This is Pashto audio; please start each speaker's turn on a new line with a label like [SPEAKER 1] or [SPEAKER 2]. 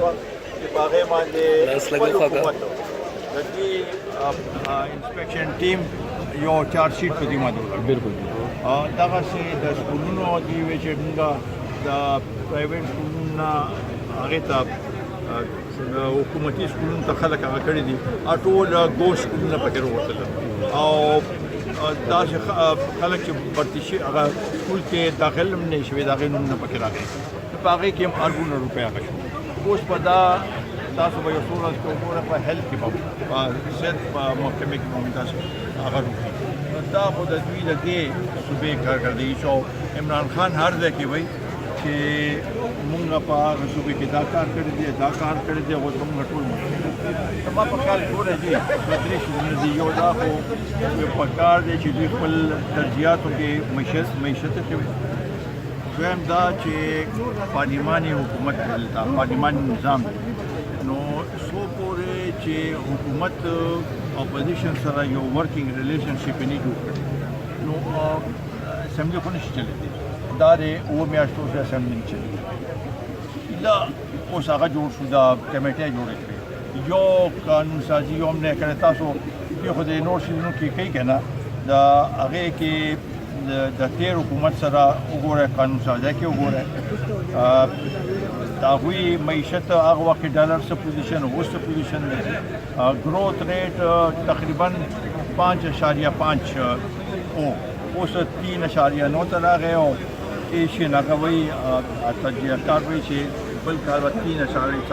[SPEAKER 1] شوه چې په هغې باندې خپل حکومت د دې انسپیکشن ټیم یو چارج شیټ په دې باندې وکړ.
[SPEAKER 2] بالکل
[SPEAKER 1] دغسې د سکولونو دې وی چې موږ د پرایویټ سکولونو نه هغې ته حکومتي سکولونو ته خلک هغه کړي دي ټول ګوش سکولونه پکې راوتل او داسې خلک چې برتي شي هغه سکول کې داخل هم نه شوي د هغې نومونه پکې راغلي په هغې کې هم اربونه روپۍ هغه شو. اوس په دا تاسو به یو څو ورځې کې وګورئ په هیلث کې به په صحت په محکمې کې به هم داسې هغه روپۍ دا خو د دوی د دې صوبې کارکردګي شو. عمران خان هر ځای کې وایي چې مونږ په هغه صوبې کې دا کار کړی دی دا کار کړی دی اوس به مونږ ټول مونږ زما په خیال ټوله دي دوه درې شیزونه دي. یو دا خو په کار دی چې دوی خپل ترجیحاتو کې معیشت کوي. دویم دا چې پارلیماني حکومت دلته پارلیماني نظام دی نو څو پورې چې حکومت اپوزیشن سره یو ورکینګ ریلیشنشپ نه جوړ کړي نو اسمبلی خو نشي چلېدی. دا د اوه میاشتو سره اسمبلی نه چلېږي. دا اوس هغه جوړ شو دا کمیټې جوړې کړې یو قانون سازي یو هم نه کړی. تاسو خو د نور شیزونو کې کوي که نه د هغې کې د تیر حکومت سره وګورئ قانون سازی کې وګورئ د هغوی معیشت هغه وخت کې ډالر څه پوزیشن اوس څه پوزیشن دی. گروتھ ریٹ تقریباً 5.5 اوس 3.9 ته راغی او ایشین هغه وایي تجزیه کار وایي چې بل کال به 3.4